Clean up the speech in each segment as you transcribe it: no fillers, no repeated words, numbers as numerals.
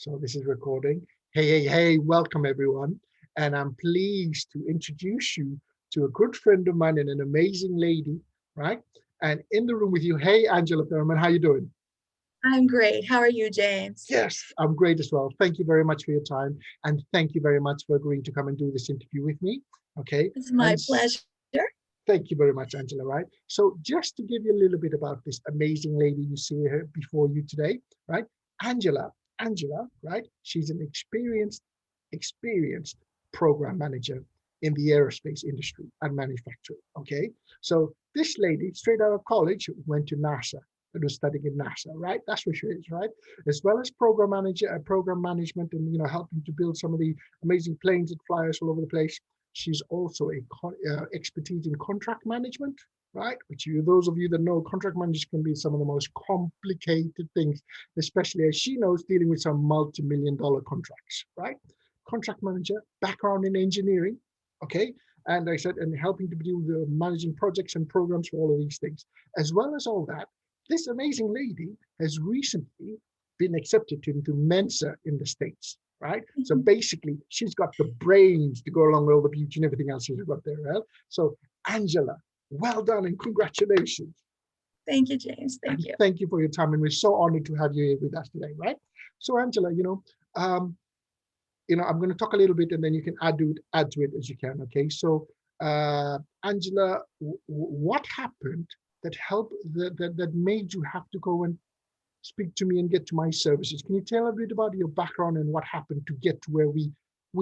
So this is recording. Hey, welcome everyone. And I'm pleased to introduce you to a good friend of mine and an amazing lady, right? And in the room with you, hey, Angela Thurman, how you doing? I'm great. How are you, James? Yes, I'm great as well. Thank you very much for your time. And thank you very much for agreeing to come and do this interview with me. Okay. It's my And pleasure. thank you very much, Angela, right? So just to give you a little bit about this amazing lady you see here before you today, right? Angela, right? She's an experienced program manager in the aerospace industry and manufacturing, okay? So this lady, straight out of college, went to NASA and was studying in NASA, right? That's where she is, right? As well as program manager, program management, and helping to build some of the amazing planes that fly us all over the place. She's also a expertise in contract management, right? Which those of you that know, contract management can be some of the most complicated things, especially as she knows, dealing with some multi-million-dollar contracts, right? Contract manager, background in engineering, okay? And I said, and helping to do the managing projects and programs for all of these things. As well as all that, this amazing lady has recently been accepted into Mensa in the States, right? So basically, she's got the brains to go along with all the beauty and everything else she's got there, right? So Angela, well done and congratulations. Thank you, James. Thank And you. thank you for your time. And we're so honored to have you here with us today, right? So Angela, I'm going to talk a little bit and then you can add to it as you can, okay? So Angela, what happened that helped, that made you have to go and speak to me and get to my services? Can you tell a bit about your background and what happened to get to where we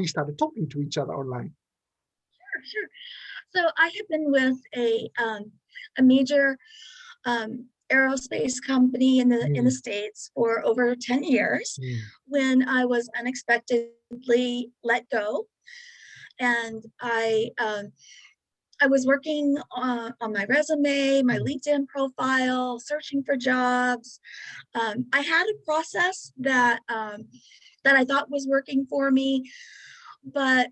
started talking to each other online? Sure. So I have been with a major aerospace company in the States for over 10 years when I was unexpectedly let go. And I was working on my resume, my LinkedIn profile, searching for jobs. I had a process that I thought was working for me, but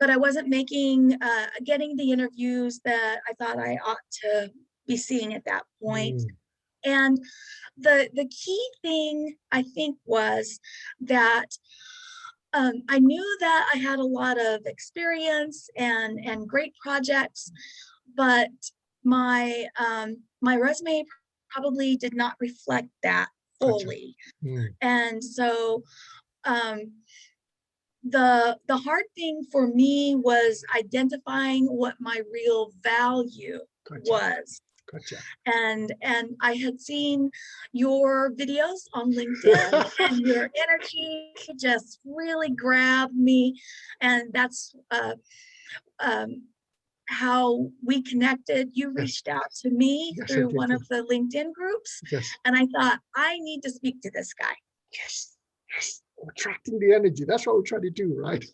I wasn't getting the interviews that I thought I ought to be seeing at that point. And the key thing I think was that I knew that I had a lot of experience and great projects, but my resume probably did not reflect that fully. Gotcha. And so the hard thing for me was identifying what my real value was. Gotcha. And I had seen your videos on LinkedIn and your energy just really grabbed me. And that's how we connected. You reached out to me through one of the LinkedIn groups. And I thought, I need to speak to this guy. Yes. Attracting the energy. That's what we're trying to do, right?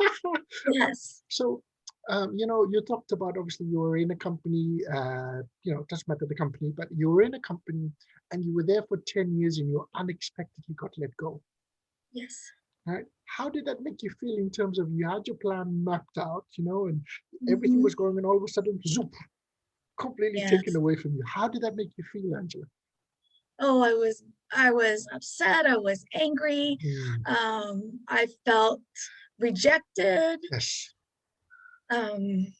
Yes. So, you talked about, obviously, you were in a company, doesn't matter the company, but you were in a company and you were there for 10 years and you unexpectedly got let go. Yes. Right? How did that make you feel in terms of you had your plan mapped out, and everything was going and all of a sudden, zoop, completely taken away from you. How did that make you feel, Angela? Oh, I was upset. I was angry. I felt rejected. Yes. It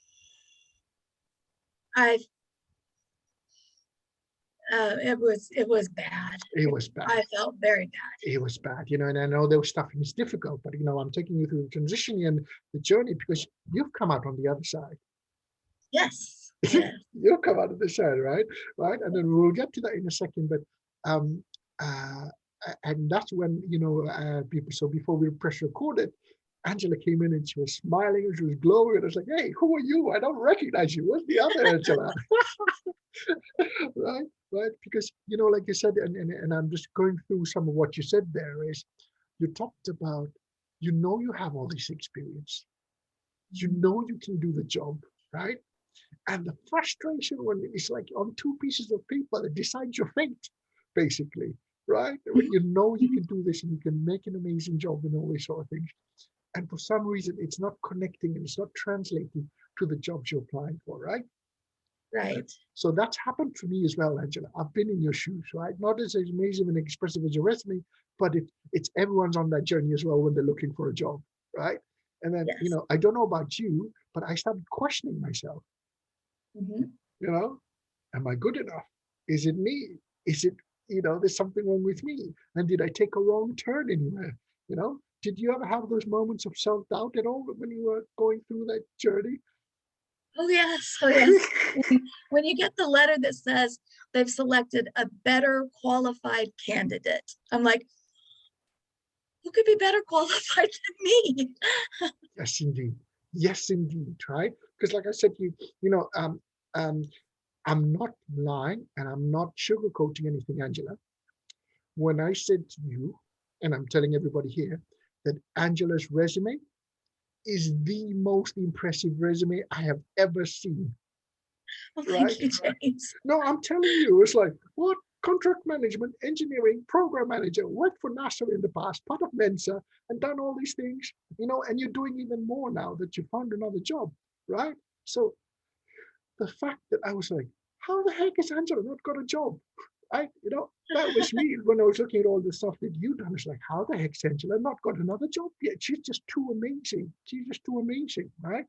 was bad. It was bad. I felt very bad. It was bad, and I know there was stuff and it's difficult, but I'm taking you through the transition and the journey because you've come out on the other side. Yes. You'll come out of the side, right? And then we'll get to that in a second, but and that's when people. So before we press recorded, Angela came in and she was smiling and she was glowing, and I was like, "Hey, who are you? I don't recognize you. What's the other Angela?" Right? Because like you said, and I'm just going through some of what you said there is, you talked about, you have all this experience, you can do the job, right? And the frustration when it's like on two pieces of paper that decides your fate, basically, right? When you can do this and you can make an amazing job and all these sort of things. And for some reason, it's not connecting and it's not translating to the jobs you're applying for, right? Right. So that's happened to me as well, Angela. I've been in your shoes, right? Not as amazing and expressive as your resume, but it's everyone's on that journey as well when they're looking for a job, right? And then, Yes. I don't know about you, but I started questioning myself, Mm-hmm. you know, am I good enough? Is it me? Is it, there's something wrong with me? And did I take a wrong turn anywhere? Did you ever have those moments of self-doubt at all when you were going through that journey? Oh yes, oh yes. When you get the letter that says they've selected a better qualified candidate, I'm like, who could be better qualified than me? Yes, indeed. Yes, indeed. Right? Because, like I said, um, I'm not lying and I'm not sugarcoating anything, Angela. When I said to you, and I'm telling everybody here, that Angela's resume is the most impressive resume I have ever seen. Well, Right? thank you, James. No, I'm telling you, it's like, what? Contract management, engineering, program manager, worked for NASA in the past, part of Mensa, and done all these things, and you're doing even more now that you found another job, right? So the fact that I was like, how the heck is Angela not got a job? That was me when I was looking at all the stuff that you've done. It's like, how the heck's Angela not got another job yet? She's just too amazing. She's just too amazing, right?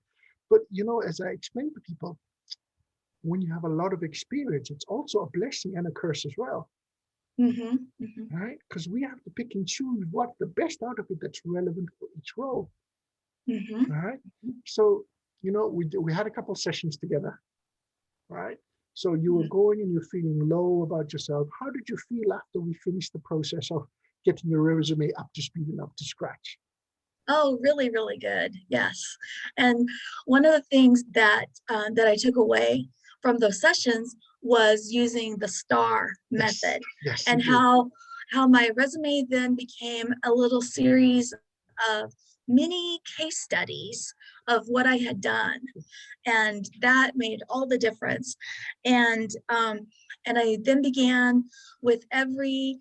But, as I explained to people, when you have a lot of experience, it's also a blessing and a curse as well, Mm-hmm, mm-hmm. right? Because we have to pick and choose what the best out of it that's relevant for each role, Mm-hmm. right? So, we had a couple sessions together, right? So you were going and you're feeling low about yourself. How did you feel after we finished the process of getting your resume up to speed and up to scratch? Oh, really, really good. Yes. And one of the things that that I took away from those sessions was using the STAR Yes, method, yes, and indeed. how my resume then became a little series of mini case studies of what I had done, and that made all the difference. And I then began with every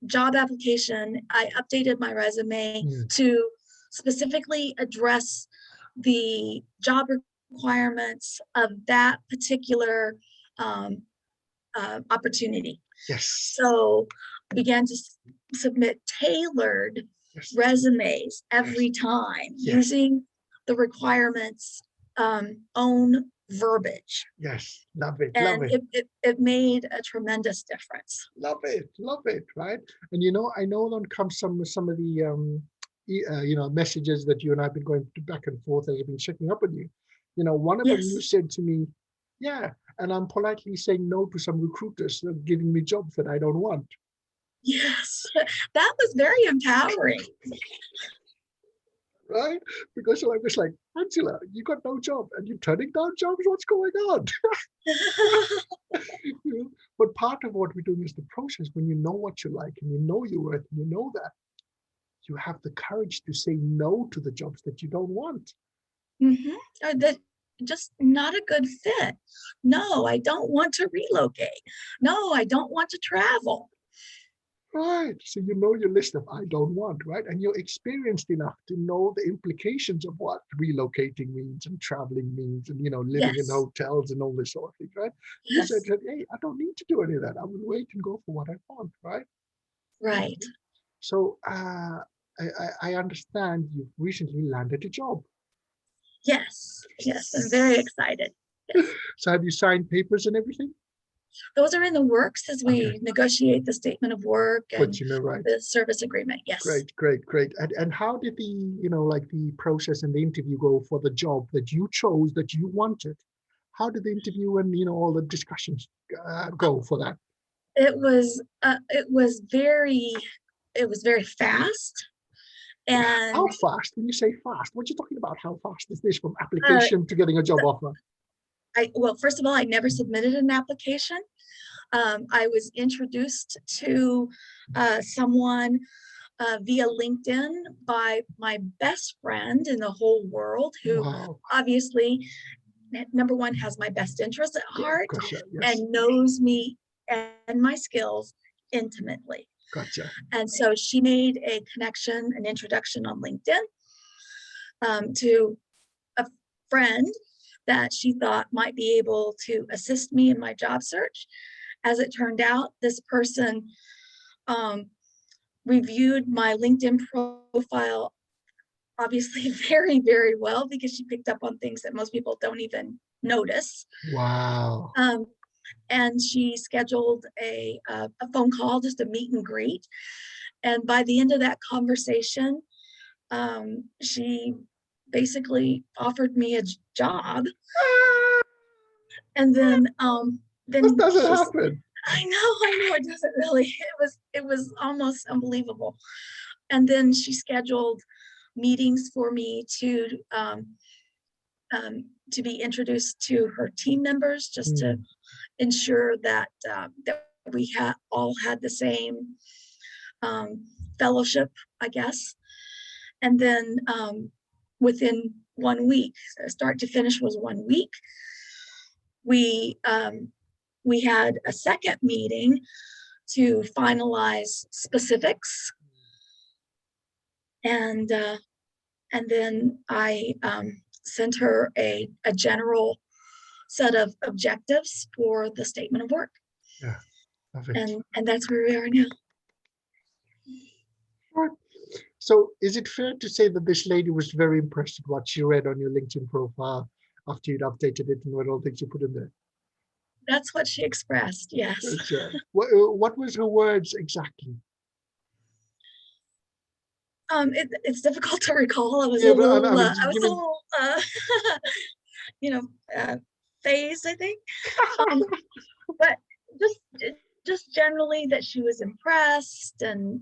job application, I updated my resume to specifically address the job requirements of that particular opportunity. Yes, So I began to submit tailored yes, resumes yes, every time yes, using the requirements own verbiage. yes. Love it, love And it. it made a tremendous difference. Love it, right? And I know on comes some of the messages that you and I've been going back and forth as I've been checking up on you. One of them you Yes. said to me, yeah, and I'm politely saying no to some recruiters that are giving me jobs that I don't want. Yes, that was very empowering. Right? Because I was like, Angela, you got no job and you're turning down jobs. What's going on? But part of what we're doing is the process. When you know what you like and you know your worth and you know that, you have the courage to say no to the jobs that you don't want. Mm-hmm. That just not a good fit. No, I don't want to relocate. No, I don't want to travel. Right. So you know your list of I don't want, right? And you're experienced enough to know the implications of what relocating means and traveling means and, living in Yes, hotels and all this sort of thing, right? You said, yes, hey, I don't need to do any of that. I will wait and go for what I want, right? right. So I understand you've recently landed a job. Yes, yes, I'm very excited. Yes, So have you signed papers and everything? those are in the works as Okay. we negotiate the statement of work But and right. the service agreement. Yes. Great, great, great. And how did the process and the interview go for the job that you chose, that you wanted? How did the interview and, all the discussions go for that? It was very fast, How and fast? When you say fast, what are you talking about? How fast is this from uh, application to getting a job offer? well, first of all, I never submitted an application. I was introduced to someone via LinkedIn by my best friend in the whole world, who Wow. obviously, number one, has my best interest at heart Gotcha. Yes. and knows me and my skills intimately. Gotcha. And so she made a connection, an introduction on LinkedIn to a friend that she thought might be able to assist me in my job search. As it turned out, this person reviewed my LinkedIn profile obviously very, very well, because she picked up on things that most people don't even notice. Wow. And she scheduled a phone call, just a meet and greet. And by the end of that conversation, she basically offered me a job. And then This doesn't happen. I know, it doesn't really. It was almost unbelievable. And then she scheduled meetings for me to be introduced to her team members, just to ensure that that we all had the same fellowship, I guess. And then within 1 week, start to finish was 1 week, we had a second meeting to finalize specifics, and then I sent her a general set of objectives for the statement of work. Yeah, perfect. And that's where we are now. Right. So is it fair to say that this lady was very impressed with what she read on your LinkedIn profile after you'd updated it and what all things you put in there? That's what she expressed, yes. What was her words exactly? It's difficult to recall. I was Yeah, a but little, I mean, you know, phased, I think. But just generally that she was impressed, and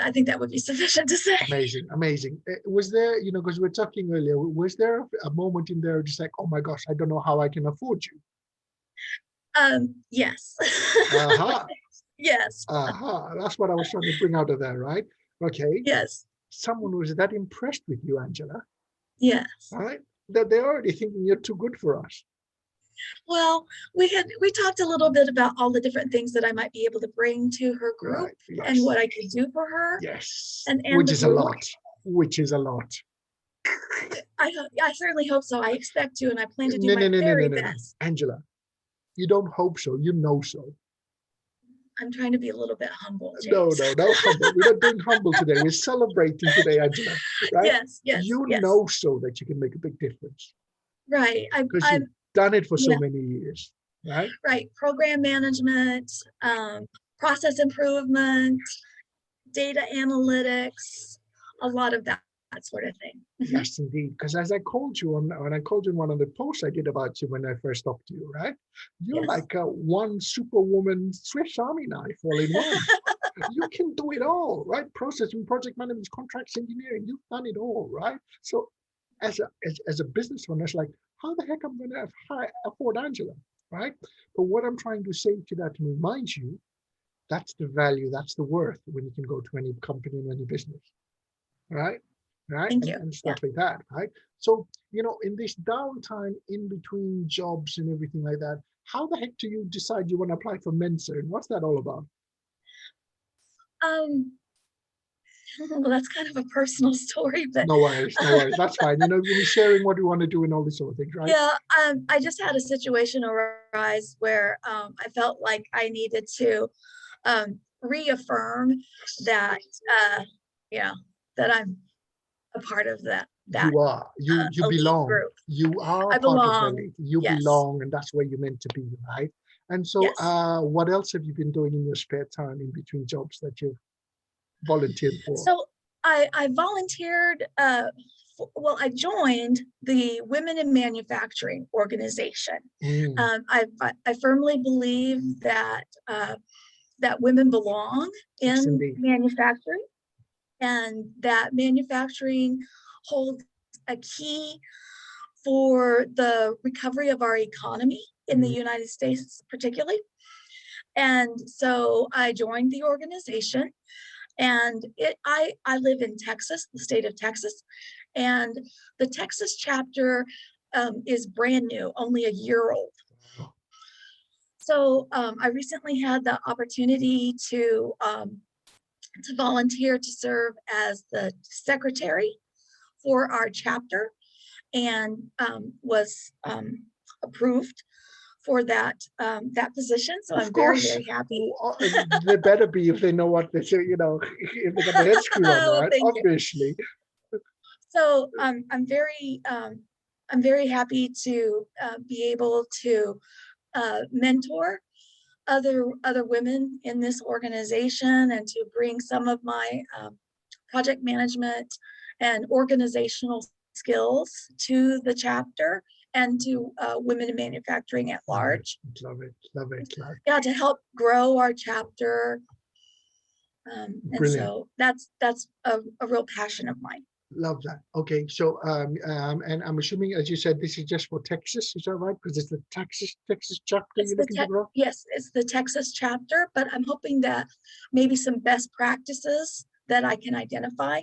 I think that would be sufficient to say. amazing, amazing. Was there, because we were talking earlier, was there a moment in there just like, oh my gosh, I don't know how I can afford you? Yes. Aha. Yes. Aha. That's what I was trying to bring out of there, right? Okay. Yes. Someone was that impressed with you, Angela. Yes. Right? That they're already thinking you're too good for us. Well, we talked a little bit about all the different things that I might be able to bring to her group, right. Yes. and what I could do for her. Yes. And which the is group. a lot. Which is a lot. I certainly hope so. I expect to, and I plan to do my very best. Angela, you don't hope so. You know so. I'm trying to be a little bit humble, James. No humble. We're not doing humble today. We're celebrating today, Angela. Right? Yes. You know so that you can make a big difference. Right. Because you've done it for so many years. Right? Right. Program management, process improvement, data analytics, a lot of that sort of thing. Yes, indeed. Because as I called you when I called you in one of the posts I did about you when I first talked to you, right? You're like a one superwoman Swiss Army knife all in one. You can do it all, right? Processing, project management, contracts, engineering, you've done it all, right? So as a business owner, it's like, how the heck am I going to afford Angela, right? But what I'm trying to say to that, to remind you, that's the value, that's the worth when you can go to any company and any business, right? Right? And stuff like that, right? So, in this downtime in between jobs and everything like that, how the heck do you decide you want to apply for Mensa, and what's that all about? Well, that's kind of a personal story, but no worries. That's fine. We're sharing what we want to do and all these sort of things, right? Yeah, I just had a situation arise where I felt like I needed to reaffirm that that I'm a part of that. You are. You belong. Group. You are I part belong. of the elite. You belong, and that's where you're meant to be, right? And so, what else have you been doing in your spare time in between jobs that you've volunteered for? So I volunteered. Well, I joined the Women in Manufacturing organization. I firmly believe that that women belong in manufacturing, and that manufacturing holds a key for the recovery of our economy in the United States, particularly. And so I joined the organization, and I live in Texas, the state of Texas, and the Texas chapter is brand new, only a year old. So I recently had the opportunity to volunteer to serve as the secretary for our chapter and was approved for that position. So I'm very, very happy. They better be if they know what they say, if they got the head screw on, right? Thank Obviously. you. So I'm very happy to be able to mentor other women in this organization and to bring some of my project management and organizational skills to the chapter and to women in manufacturing at large. Love it, love it. Yeah, to help grow our chapter. And so that's a real passion of mine. Love that. Okay, so and I'm assuming, as you said, this is just for Texas, is that right? Because it's the Texas chapter you're looking to grow? Yes, it's the Texas chapter, but I'm hoping that maybe some best practices that I can identify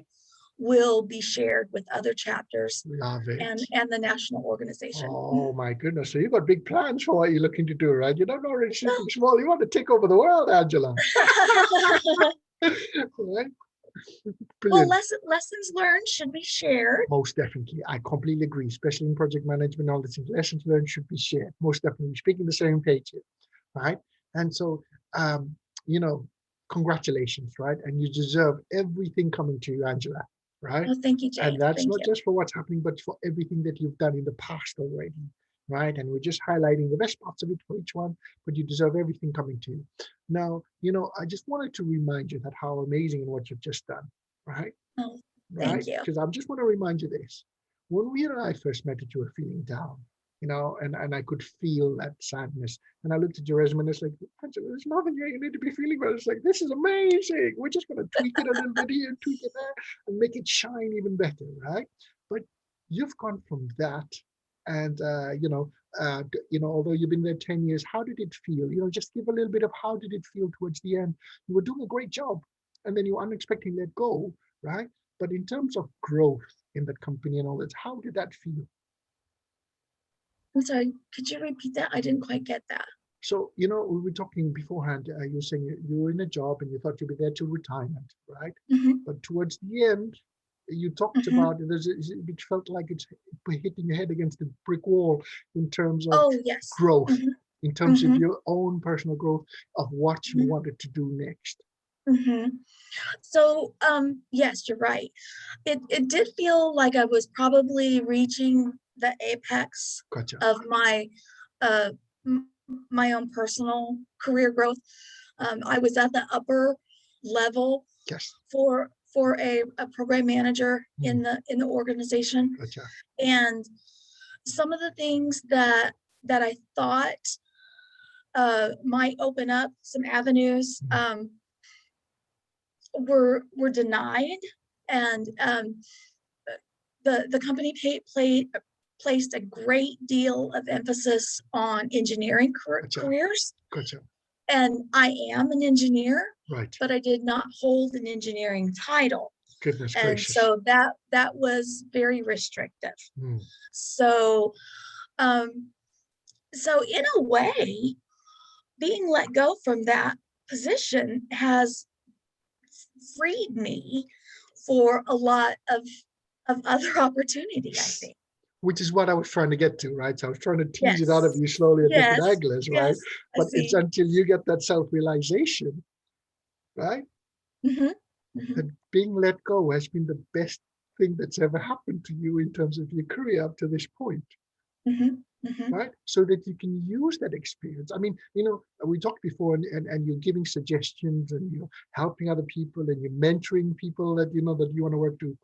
will be shared with other chapters. Love it. And the national organization. Oh my goodness. So you've got big plans for what you're looking to do, right? You don't already something small. You want to take over the world, Angela. Right? Well, lessons learned should be shared. Most definitely. I completely agree, especially in project management, all these things. Lessons learned should be shared. Most definitely. Speaking the same page here, right? And so, congratulations, right? And you deserve everything coming to you, Angela, right? Oh, thank you, Jay. And that's not just for what's happening, but for everything that you've done in the past already, right? And we're just highlighting the best parts of it for each one, but you deserve everything coming to you. Now, I just wanted to remind you that how amazing and what you've just done, right? Oh, thank you. Because I just want to remind you this. When we and I first met, you were feeling down, and I could feel that sadness. And I looked at your resume and it's like, there's nothing you need to be feeling about. It's like, this is amazing. We're just going to tweak it a little bit here, tweak it there, and make it shine even better, right? But you've gone from that, and although you've been there 10 years, how did it feel? Just give a little bit of how did it feel towards the end? You were doing a great job, and then you unexpectedly let go, right? But in terms of growth in that company and all that, how did that feel? I'm sorry, could you repeat that? I didn't quite get that. So, we were talking beforehand, you were saying you were in a job and you thought you'd be there till retirement, right? Mm-hmm. But towards the end, you talked about it felt like it's hitting your head against a brick wall in terms of growth, in terms of your own personal growth of what you wanted to do next. So, yes, you're right. It did feel like I was probably reaching the apex of my my own personal career growth. I was at the upper level for a program manager in the organization, and some of the things that I thought might open up some avenues were denied, and the company placed a great deal of emphasis on engineering careers. And I am an engineer, but I did not hold an engineering title. Goodness and gracious. So that was very restrictive. So in a way, being let go from that position has freed me for a lot of other opportunity, I think. Which is what I was trying to get to, right? So I was trying to tease it out of you slowly at different angles, right? But it's until you get that self-realization, right? That being let go has been the best thing that's ever happened to you in terms of your career up to this point. Right? So that you can use that experience. I mean, we talked before and you're giving suggestions and you're helping other people and you're mentoring people that that you want to work to.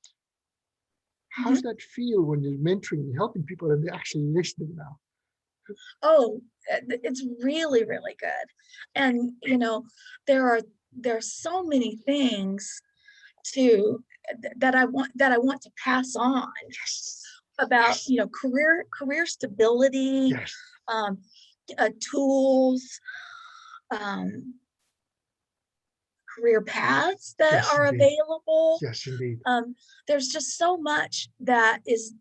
How's that feel when you're mentoring and helping people and they're actually listening now? Oh, it's really, really good. And there are so many things that I want to pass on. About career stability, tools, career paths that are available. Yes, indeed. There's just so much that is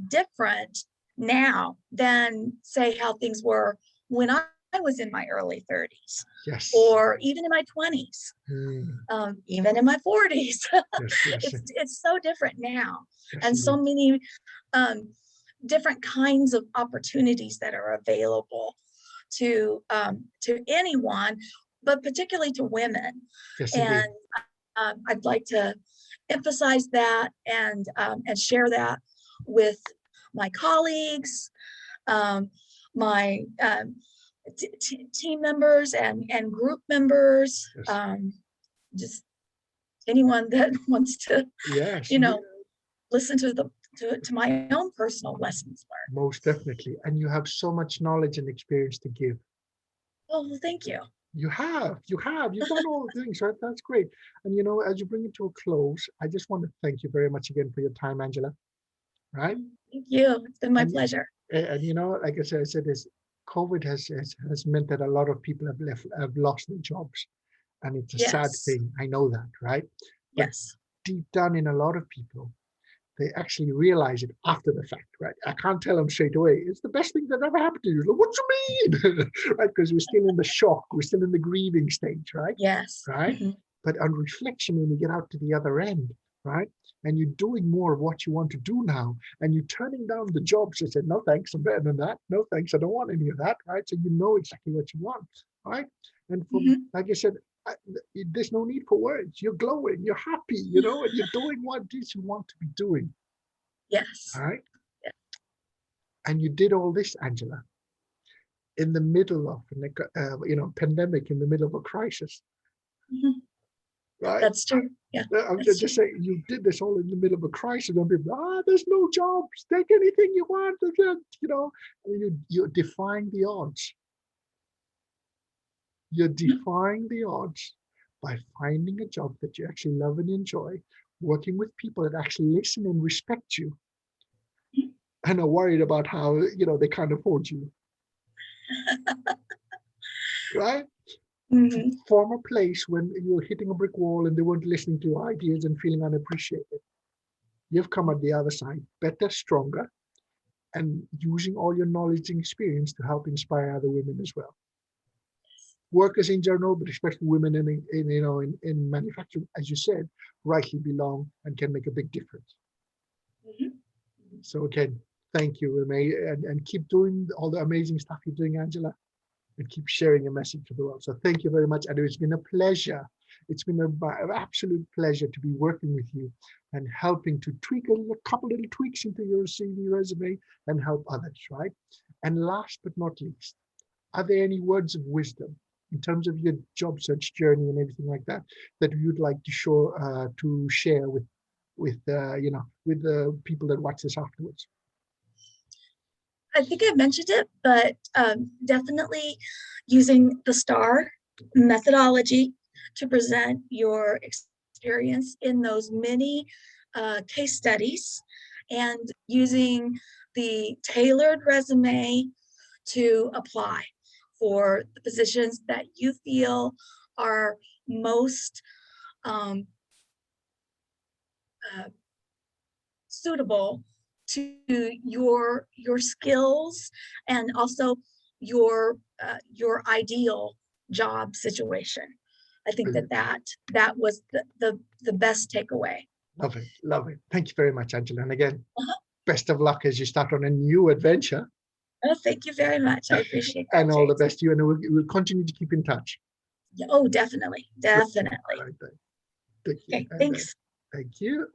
different now than say how things were when I was in my early 30s, Yes. or even in my 20s, even in my 40s. Yes. It's so different now, Yes, and so indeed. many different kinds of opportunities that are available to anyone, but particularly to women. Yes, And indeed. I'd like to emphasize that and share that with my colleagues, my team members and group members, Yes. just anyone that wants to, Yes. you know, listen to my own personal lessons learned. Most definitely. And you have so much knowledge and experience to give. Oh, well, thank you. You've done all the things, right? That's great. And as you bring it to a close, I just want to thank you very much again for your time, Angela. Right? Thank you. It's been my And pleasure. like I said, is COVID has meant that a lot of people have lost their jobs, and it's a sad Yes. thing. I know that, right? But Yes. deep down in a lot of people, they actually realize it after the fact, right? I can't tell them straight away. It's the best thing that ever happened to you. Like, what do you mean? Right? Because we're still in the shock. We're still in the grieving stage, right? Yes. Right? But on reflection, when you get out to the other end, right? And you're doing more of what you want to do now, and you're turning down the jobs that said, no, thanks, I'm better than that. No, thanks, I don't want any of that, right? So you know exactly what you want, right? And like I said, there's no need for words. You're glowing, you're happy, and you're doing what it is you want to be doing. Yes. All right. Yeah. And you did all this, Angela, in the middle of pandemic, in the middle of a crisis. Right. That's true. Yeah. I'm just saying, you did this all in the middle of a crisis, and people, there's no jobs. Take anything you want. And you're defying the odds. You're defying the odds by finding a job that you actually love and enjoy, working with people that actually listen and respect you, and are worried about how they can't afford you. Right? Form a place when you were hitting a brick wall and they weren't listening to your ideas and feeling unappreciated. You've come at the other side, better, stronger, and using all your knowledge and experience to help inspire other women as well. Workers in general, but especially women in manufacturing, as you said, rightly belong and can make a big difference. So again, thank you, and keep doing all the amazing stuff you're doing, Angela, and keep sharing your message to the world. So thank you very much, and it's been a pleasure. It's been an absolute pleasure to be working with you and helping to tweak a couple little tweaks into your CV resume and help others, right? And last but not least, are there any words of wisdom in terms of your job search journey and everything like that you'd like to share with the people that watch this afterwards? I think I mentioned it, but definitely using the STAR methodology to present your experience in those many case studies, and using the tailored resume to apply for the positions that you feel are most suitable to your skills, and also your ideal job situation. I think that was the best takeaway. Love it. Love it. Thank you very much, Angela. And again, best of luck as you start on a new adventure. Oh, thank you very much. I appreciate that. And all the best to you. And we'll continue to keep in touch. Oh, definitely. Definitely. All right, then. Thank you. Okay, thanks. Thank you.